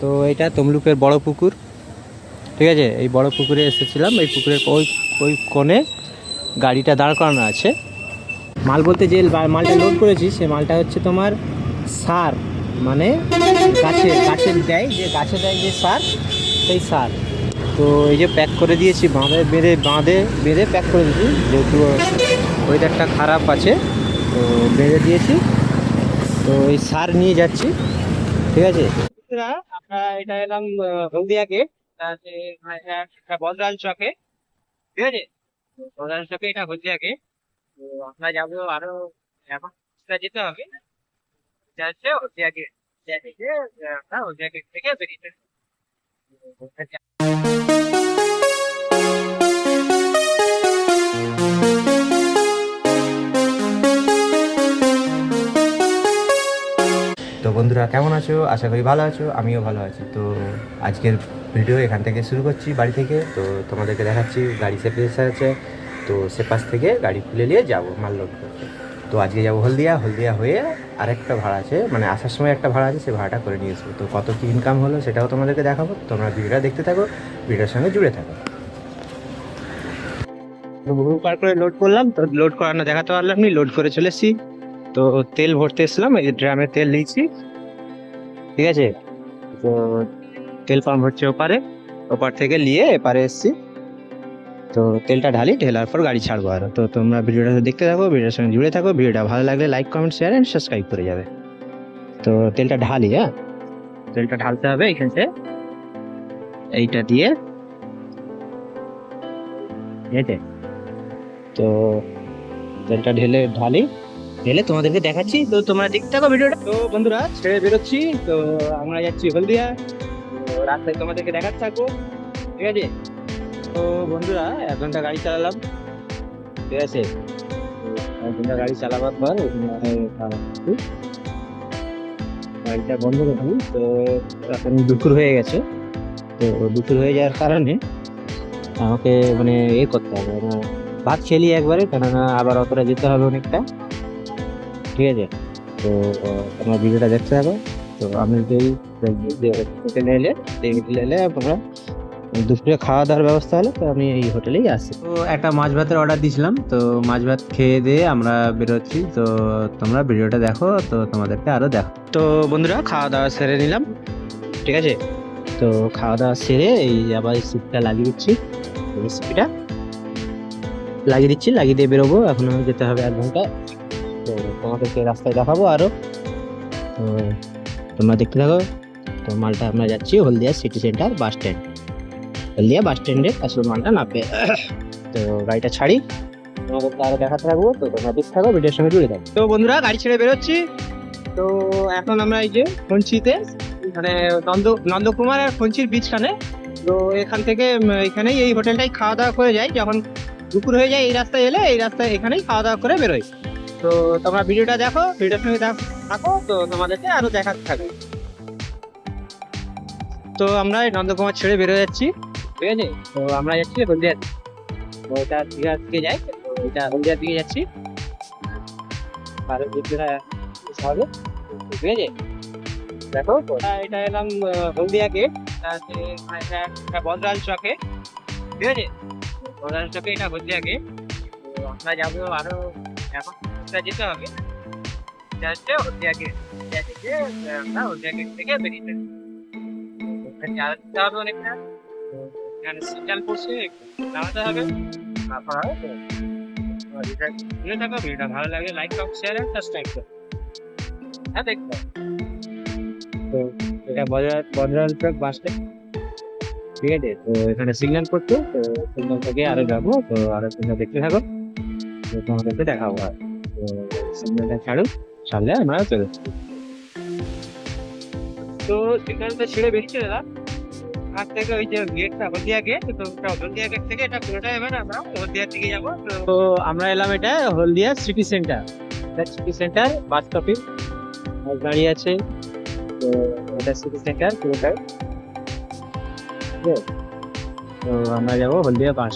তো এটা তমলুকের বড় পুকুর, ঠিক আছে। এই বড় পুকুরে এসেছিলাম। এই পুকুরের ওই কোণে গাড়িটা দাঁড় করানো আছে। মাল বলতে যে মালটা লোড করেছি সে মালটা হচ্ছে তোমার সার, মানে গাছের দেয় যে সার, সেই সার। তো এই যে প্যাক করে দিয়েছি, বেঁধে প্যাক করে দিয়েছি, যেহেতু ওয়েদারটা খারাপ আছে তো বেঁধে দিয়েছি। তো এই সার নিয়ে যাচ্ছি, ঠিক আছে। আমরা এটা এলাম হলদিয়া গেট, বদরাল চকে, ঠিক আছে। বদরাল চকে এটা হলদিয়া গেট। তো আমরা যাবো আরো, এখন যেতে হবে হলদিয়া গেট থেকে। আমরা হলদিয়া গেট থেকে বেরিয়ে তো বন্ধুরা কেমন আছো? আশা করি ভালো আছো, আমিও ভালো আছি। তো আজকের ভিডিও এখান থেকে শুরু করছি, বাড়ি থেকে। তো তোমাদেরকে দেখাচ্ছি গাড়ি সে পেয়ে আছে, তো সে পাশ থেকে গাড়ি খুলে নিয়ে যাবো মাল লোড করতে। তো আজকে যাবো হলদিয়া হয়ে আরেকটা ভাড়া আছে, মানে আসার সময় একটা ভাড়া আছে, সে ভাড়াটা করে নিয়ে আসবো। তো কত কী ইনকাম হলো সেটাও তোমাদেরকে দেখাবো। তোমরা ভিডিওটা দেখতে থাকো, ভিডিওর সঙ্গে জুড়ে থাকো। গুগল পার করে লোড করলাম, তো লোড করানো দেখাতে পারলাম নি, লোড করে চলে এসেছি। তো তেল ভরতে এসলাম, এই ড্রামে তেল নিয়েছি, ঠিক আছে। তো তেল পাম্প হচ্ছে ওপার থেকে নিয়ে এপারে এসছি। তো তেলটা ঢালার পর গাড়ি ছাড়বো আরো। তো তোমরা ভিডিওটা দেখতে থাকো, ভিডিওর সঙ্গে জুড়ে থাকো। ভিডিওটা ভালো লাগলে like, comment, share and subscribe করে যাবে। তো তেলটা ঢালি, তেলটা ঢালতে হবে এখান থেকে, এইটা দিয়ে, ঠিক আছে। তো তেলটা ঢেলে তোমাদেরকে দেখাচ্ছি। তো তোমরা দেখতে থাকো ভিডিওটা। তো বন্ধুরা ছেড়ে বেরোচ্ছি, তো আমরা যাচ্ছি হলদিয়া। তো রাস্তায় তোমাদেরকে দেখাতে থাকবো, ঠিক আছে। তো বন্ধুরা 1 ঘন্টা গাড়ি চালালাম, ঠিক আছে। 1 ঘন্টা গাড়ি চালাবার পর গাড়িটা বন্ধ করে দিই। তো এখন দুপুর হয়ে গেছে। তো দুপুর হয়ে যাওয়ার কারণে আমাকে মানে করতে হবে, ভাত খেলি একবারে, কেননা আবার অতটা যেতে হবে অনেকটা, ঠিক আছে। তো তোমরা ভিডিওটা দেখতে থাকো। তো আমি যদি হোটেলে এলে আমরা দুপুরে খাওয়া দাওয়ার ব্যবস্থা হলে, তো আমি এই হোটেলেই আসি। তো একটা মাছ ভাতের অর্ডার দিয়েছিলাম, তো মাছ ভাত খেয়ে দিয়ে আমরা বেরোচ্ছি। তো তোমরা ভিডিওটা দেখো, তো তোমাদেরকে আরো দেখো। তো বন্ধুরা খাওয়া দাওয়া সেরে নিলাম, ঠিক আছে। তো খাওয়া দাওয়া সেরে এই আবার সিটটা লাগিয়ে দিচ্ছি, সিটটা লাগিয়ে দিয়ে বেরোবো। এখন আমি যেতে হবে 1 ঘন্টা। তো তোমাদেরকে রাস্তায় দেখাবো আরো, তো তোমরা দেখতে থাকো। তো মালটা আমরা যাচ্ছি হলদিয়া সিটি সেন্টার বাস স্ট্যান্ড, হলদিয়া বাস স্ট্যান্ডে আসলে মালটা নামবে। তো গাড়িটা ছাড়ি, তোমাদেরকে আরো দেখাতে থাকবো। তো তোমরা দেখতে থাকো, ভিডিওর সঙ্গে জুড়ে থাকো। তো বন্ধুরা গাড়ি ছেড়ে বেরোচ্ছি। তো এখন আমরা এই যে ফঞ্চিতে, মানে নন্দকুমার আর ফঞ্চির বীজখানে। তো এখান থেকে এখানেই এই হোটেলটাই খাওয়া দাওয়া করে যাই। যখন দুপুর হয়ে যায় এই রাস্তায় এলে, এই রাস্তায় এখানেই খাওয়া দাওয়া করে বেরোই। তো তোমরা ভিডিওটা দেখো, ভিডিওর সঙ্গে থাকো, তো তোমাদেরকে আরো দেখাতে থাকবে। তো আমরা নন্দকুমার ছেড়ে বেরো যাচ্ছি, ঠিক আছে। তো আমরা যাচ্ছি হলদিয়া, তো এটা দীঘার দিকে যাই, তো এটা হলদিয়ার দিকে যাচ্ছি। আরো ভিডিওটা হবে, ঠিক আছে। দেখো এটা এলাম হলদিয়া গেট, এটা বদরাল চকে, ঠিক আছে। বদরাল চকে এটা হলদিয়া গেট। তো আমরা যাবো আরো, এখন যেতে হবে হলদিয়া গেট থেকে। আমরা হলদিয়া গেট থেকে বেরিয়ে যেতে হবে অনেকটা। এখানে সিগন্যাল পড়ছে, নামাতে হবে। ভিডিওটা ভালো লাগে like, comment, share and subscribe করো। হ্যাঁ দেখো, তো এটা বদরাল চক বাস স্ট্যান্ড, ঠিক আছে। তো এখানে সিগন্যাল পড়ছে, তো সিগন্যাল থেকে আরো যাবো। তো আরো তোমরা দেখতে থাকো, তো তোমাদেরকে দেখাবো। আর তো সিগন্যালটা ছাড়লে আমরা চলে যাচ্ছি। তো সিগন্যালটা ছেড়ে বেরিয়ে এলাম আর থেকে ওই যে গেটটা হলদিয়া গেট। তো হলদিয়া গেট থেকে এটা পুরোটা এবার আমরা হলদিয়ার দিকে যাবো। তো আমরা এলাম এটা হলদিয়া সিটি সেন্টার, বাস স্টপিং গাড়ি আছে। তো এটা সিটি সেন্টার পুরোটাই। তো আমরা যাবো হলদিয়া বাস।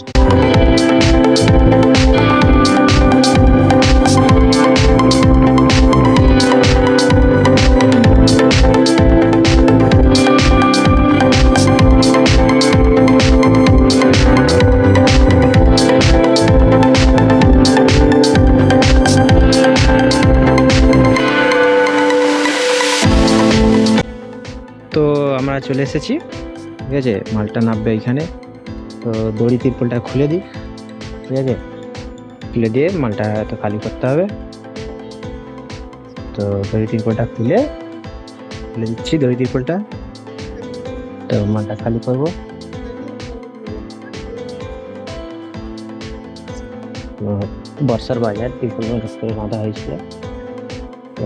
তো আমরা চলে এসেছি, ঠিক আছে। মালটা নামবে এইখানে, তো দড়ি তিরপলটা খুলে দিই, ঠিক আছে। খুলে দিয়ে মালটা তো খালি করতে হবে। তো দড়ি তিরপলটা খুলে দিচ্ছি, দড়ি তিরপলটা। তো মালটা খালি করবো। তো বর্ষার বাজার তিরপল করে বাঁধা হয়েছিল। তো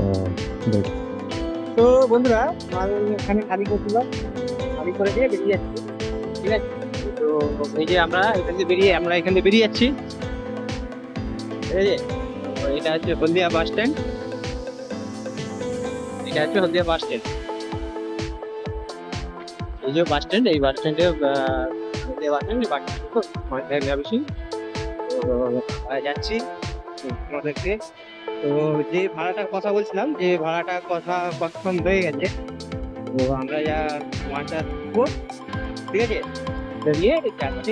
তো বন্ধুরা, মাল এখানে খালি করছিলাম, খালি করে দিয়ে বেরিয়ে যাচ্ছি, ঠিক আছে। তো এই যে আমরা এখান থেকে বেরিয়ে যাচ্ছি, ঠিক আছে। তো এটা হচ্ছে হলদিয়া বাস স্ট্যান্ড, এটা হচ্ছে হলদিয়া বাস স্ট্যান্ড। এই যে বাস স্ট্যান্ড, এই বাস স্ট্যান্ডে হলদিয়া বাস স্ট্যান্ড বেশি। তো যাচ্ছি তোমাদেরকে। তো যে ভাড়াটার কথা বলছিলাম, যে ভাড়াটার কথা কনফার্ম হয়ে গেছে। তো আমরা যা মালটা দেবো, ঠিক আছে, দিয়ে যাচ্ছি।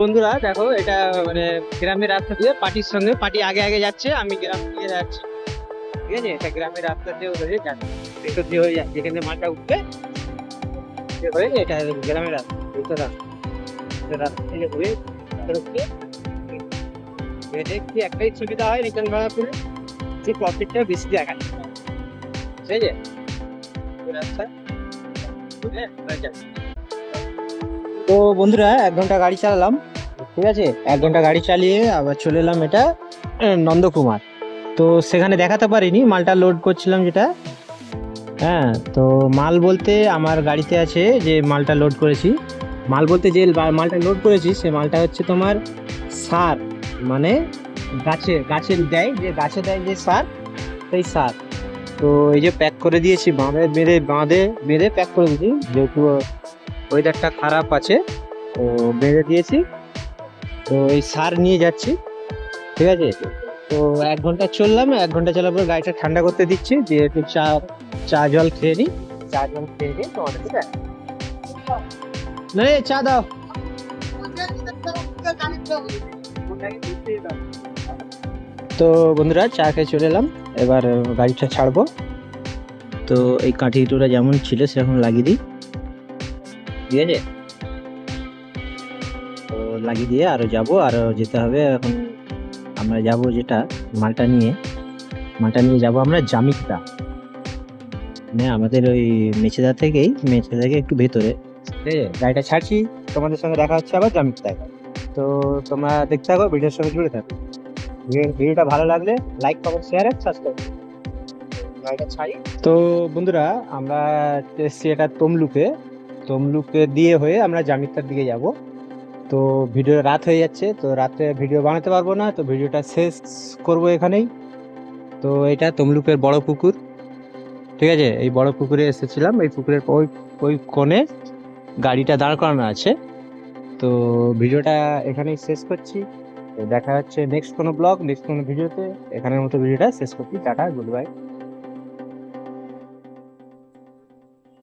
বন্ধুরা দেখো, এটা মানে গ্রামের রাস্তা দিয়ে পার্টির সঙ্গে, পার্টি আগে আগে যাচ্ছে, আমি গ্রাম দিয়ে যাচ্ছি, ঠিক আছে। এটা গ্রামের রাস্তা দিয়ে হয়ে যাচ্ছে, ভেতর দিয়ে হয়ে যাচ্ছে, যেখানে মালটা উঠবে হয়ে এটা গ্রামের রাস্তা, রাস্তা থেকে ঘুরে দেখছি একটাই সুবিধা হয় রিটার্ন ভাড়া করে, যে প্রফিটটা বেশি দেখা যায়, ঠিক আছে। রাস্তা তো বন্ধুরা 1 ঘন্টা গাড়ি চালালাম, ঠিক আছে। 1 ঘন্টা গাড়ি চালিয়ে আবার চলে এলাম এটা নন্দকুমার। তো সেখানে দেখাতে পারিনি, মালটা লোড করছিলাম যেটা। হ্যাঁ, তো মাল বলতে আমার গাড়িতে আছে যে মালটা লোড করেছি, মাল বলতে যে মালটা লোড করেছি সে মালটা হচ্ছে তোমার সার, মানে গাছের দেয়, যে গাছে দেয় যে সার, সেই সার। তো এই যে প্যাক করে দিয়েছি, বেঁধে প্যাক করে দিয়েছি, যেহেতু ওয়েদারটা খারাপ আছে, তো বেঁধে দিয়েছি। তো এই সার নিয়ে যাচ্ছি, ঠিক আছে। তো 1 ঘন্টা চললাম, 1 ঘন্টা চলার পর গাড়িটা ঠান্ডা করতে দিচ্ছি, দিয়ে একটু চা জল খেয়ে নিই, চা জল খেয়ে নিই তোমাদের, ঠিক আছে। না রে, চা দাও। তো বন্ধুরা চা খেয়ে চলে এলাম, এবার গাড়িটা ছাড়বো। তো এই কাঠি দুটোটা যেমন ছিল সেরকম লাগিয়ে দিই, ঠিক আছে। তো লাগিয়ে দিয়ে আরো যাবো, আরো যেতে হবে। এখন আমরা যাব যেটা মালটা নিয়ে যাব আমরা জামিকদা, মানে আমাদের ওই মেচেদা থেকে একটু ভেতরে, ঠিক আছে। গাড়িটা ছাড়ছি, তোমাদের সঙ্গে দেখা হচ্ছে আবার জামিকদায়। তো তোমরা দেখতে থাকো, ভিডিওর সঙ্গে জুড়ে থাকো। ভিডিওটা ভালো লাগলে লাইক, কমেন্ট, শেয়ার আর সাবস্ক্রাইব। গাড়িটা ছাড়ি। তো বন্ধুরা, আমরা এসছি এটা তমলুকে দিয়ে হয়ে আমরা জামিকদার দিকে যাব। তো ভিডিও রাত হয়ে যাচ্ছে, তো রাতে ভিডিও বানাতে পারবো না, তো ভিডিওটা শেষ করব এখানেই। তো এটা তমলুকের বড় পুকুর, ঠিক আছে। এই বড় পুকুরে এসেছিলাম, এই পুকুরের ওই কোণে গাড়িটা দাঁড় করানো আছে। তো ভিডিওটা এখানেই শেষ করছি, দেখা হচ্ছে নেক্সট কোনো ভিডিওতে। এখানের মতো ভিডিওটা শেষ করছি, টাটা, গুড বাই।